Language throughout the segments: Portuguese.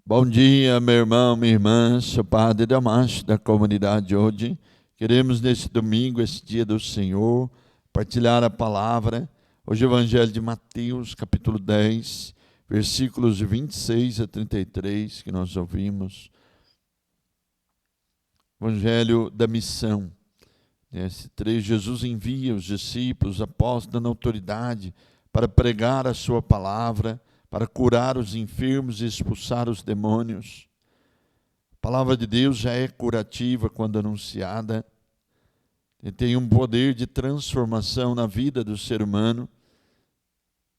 Bom dia, meu irmão, minha irmã, sou Padre Damasio da comunidade hoje. Queremos nesse domingo, esse dia do Senhor, partilhar a palavra. Hoje o Evangelho de Mateus, capítulo 10, versículos de 26 a 33, que nós ouvimos. Evangelho da missão. Nesse 3, Jesus envia os discípulos, os apóstolos, dando autoridade para pregar a sua palavra, para curar os enfermos e expulsar os demônios. A palavra de Deus já é curativa quando anunciada, e tem um poder de transformação na vida do ser humano.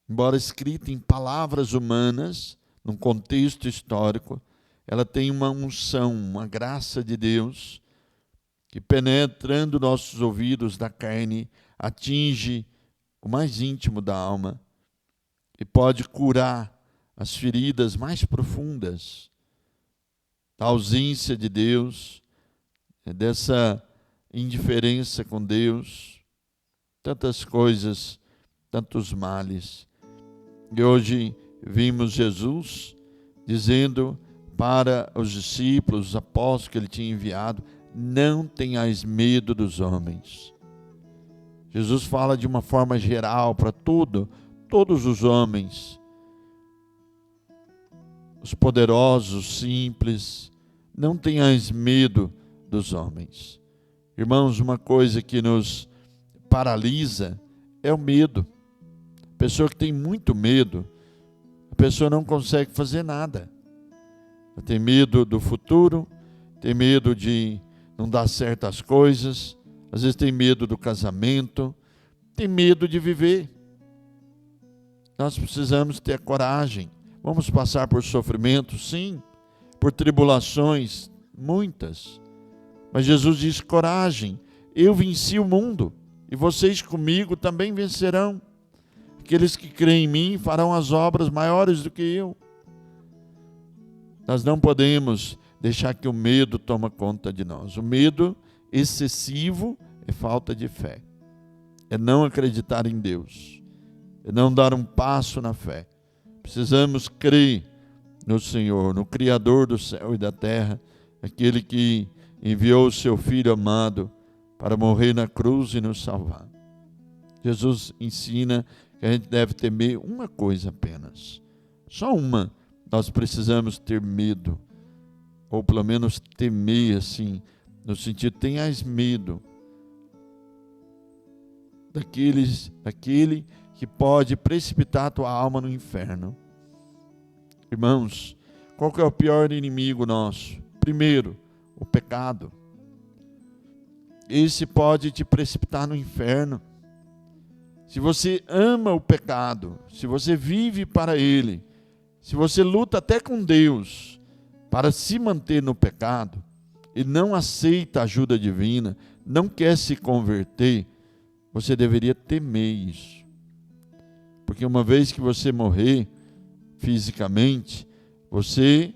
Embora escrita em palavras humanas, num contexto histórico, ela tem uma unção, uma graça de Deus, que penetrando nossos ouvidos da carne, atinge o mais íntimo da alma e pode curar as feridas mais profundas da ausência de Deus, dessa indiferença com Deus, tantas coisas, tantos males. E hoje vimos Jesus dizendo para os discípulos, os apóstolos que ele tinha enviado: não tenhais medo dos homens. Jesus fala de uma forma geral para todos os homens, os poderosos, os simples. Não tenhais medo dos homens. Irmãos, uma coisa que nos paralisa é o medo. A pessoa que tem muito medo, a pessoa não consegue fazer nada. Ela tem medo do futuro, tem medo de não dar certo as coisas, às vezes tem medo do casamento, tem medo de viver. Nós precisamos ter coragem. Vamos passar por sofrimento, sim, por tribulações, muitas. Mas Jesus diz: coragem, eu venci o mundo, e vocês comigo também vencerão. Aqueles que creem em mim farão as obras maiores do que eu. Nós não podemos deixar que o medo tome conta de nós. O medo excessivo é falta de fé. É não acreditar em Deus. É não dar um passo na fé. Precisamos crer no Senhor, no Criador do céu e da terra, aquele que enviou o seu Filho amado para morrer na cruz e nos salvar. Jesus ensina que a gente deve temer uma coisa apenas. Só uma. Nós precisamos ter medo, ou pelo menos temer assim, no sentido, tenhais medo daquele que pode precipitar a tua alma no inferno. Irmãos, qual que é o pior inimigo nosso? Primeiro, o pecado. Esse pode te precipitar no inferno. Se você ama o pecado, se você vive para ele, se você luta até com Deus para se manter no pecado e não aceita a ajuda divina, não quer se converter, você deveria temer isso. Porque uma vez que você morrer fisicamente, você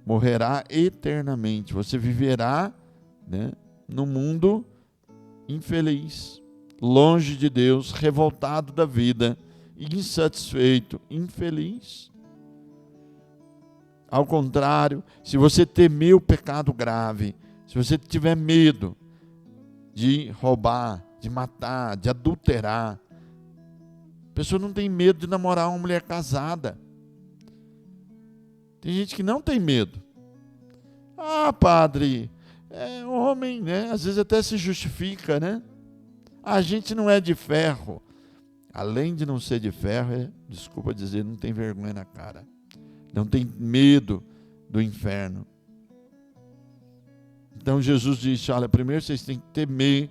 morrerá eternamente. Você viverá, no mundo infeliz, longe de Deus, revoltado da vida, insatisfeito, infeliz. Ao contrário, se você temer o pecado grave, se você tiver medo de roubar, de matar, de adulterar, a pessoa não tem medo de namorar uma mulher casada. Tem gente que não tem medo. Ah, padre, homem, às vezes até se justifica, A gente não é de ferro. Além de não ser de ferro, desculpa dizer, não tem vergonha na cara. Não tem medo do inferno. Então Jesus disse: olha, primeiro vocês têm que temer,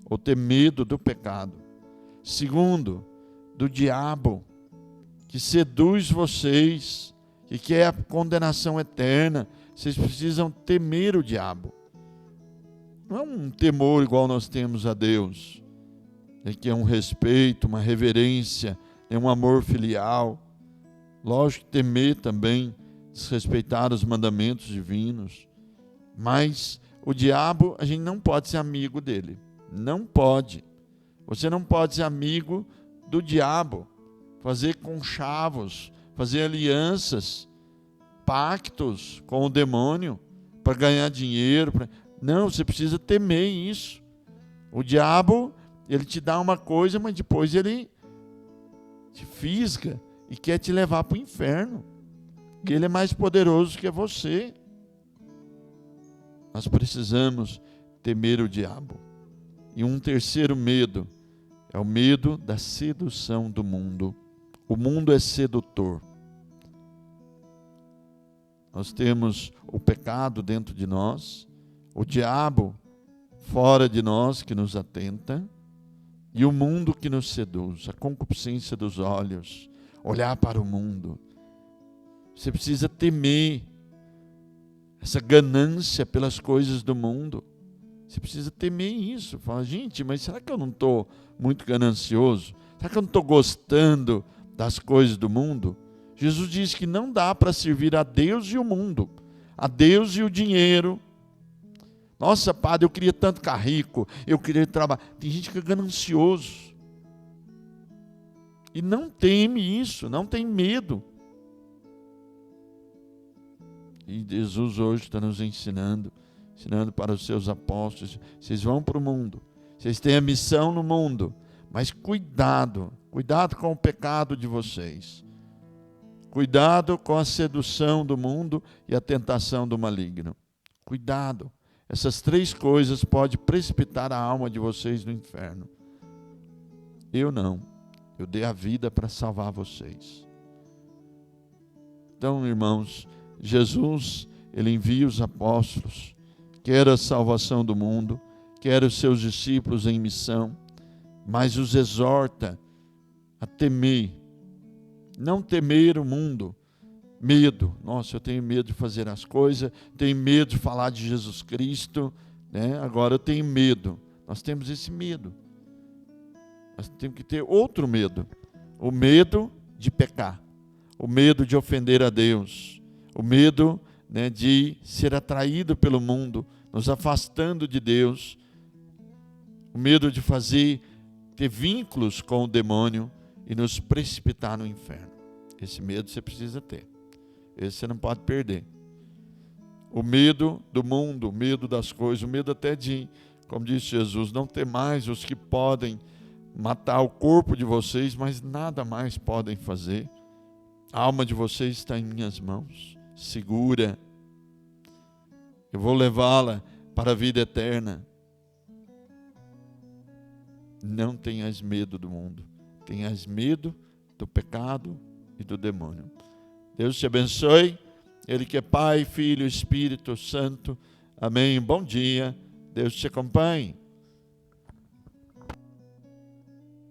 ou ter medo do pecado. Segundo, do diabo, que seduz vocês, que quer a condenação eterna. Vocês precisam temer o diabo. Não é um temor igual nós temos a Deus, que é um respeito, uma reverência, é um amor filial. Lógico que temer também, desrespeitar os mandamentos divinos. Mas o diabo, a gente não pode ser amigo dele. Não pode. Você não pode ser amigo do diabo, fazer conchavos, fazer alianças, pactos com o demônio para ganhar dinheiro. Não, você precisa temer isso. O diabo, ele te dá uma coisa, mas depois ele te fisga e quer te levar para o inferno. Porque ele é mais poderoso que você. Nós precisamos temer o diabo. E um terceiro medo é o medo da sedução do mundo. O mundo é sedutor. Nós temos o pecado dentro de nós, o diabo fora de nós que nos atenta, e o mundo que nos seduz, a concupiscência dos olhos, olhar para o mundo. Você precisa temer essa ganância pelas coisas do mundo. Você precisa temer isso. Fala, gente, mas será que eu não estou muito ganancioso? Será que eu não estou gostando das coisas do mundo? Jesus diz que não dá para servir a Deus e o mundo, a Deus e o dinheiro. Nossa, padre, eu queria tanto ficar rico, eu queria trabalhar. Tem gente que é ganancioso e não teme isso, não tem medo. E Jesus hoje está nos ensinando para os seus apóstolos. Vocês vão para o mundo, vocês têm a missão no mundo, mas cuidado com o pecado de vocês. Cuidado com a sedução do mundo e a tentação do maligno. Cuidado. Essas três coisas podem precipitar a alma de vocês no inferno. Eu não. Eu dei a vida para salvar vocês. Então, irmãos, Jesus, ele envia os apóstolos, quer a salvação do mundo, quer os seus discípulos em missão, mas os exorta a temer. Não temer o mundo. Medo. Nossa, eu tenho medo de fazer as coisas, tenho medo de falar de Jesus Cristo, né? Agora eu tenho medo. Nós temos esse medo. Nós temos que ter outro medo. O medo de pecar. O medo de ofender a Deus. O medo, né, de ser atraído pelo mundo, nos afastando de Deus. O medo de ter vínculos com o demônio e nos precipitar no inferno. Esse medo você precisa ter. Esse você não pode perder. O medo do mundo, o medo das coisas, o medo até de, como disse Jesus, não ter mais os que podem matar o corpo de vocês, mas nada mais podem fazer. A alma de vocês está em minhas mãos, segura. Eu vou levá-la para a vida eterna. Não tenhas medo do mundo, tenhas medo do pecado e do demônio. Deus te abençoe. Ele que é Pai, Filho e Espírito Santo. Amém. Bom dia. Deus te acompanhe.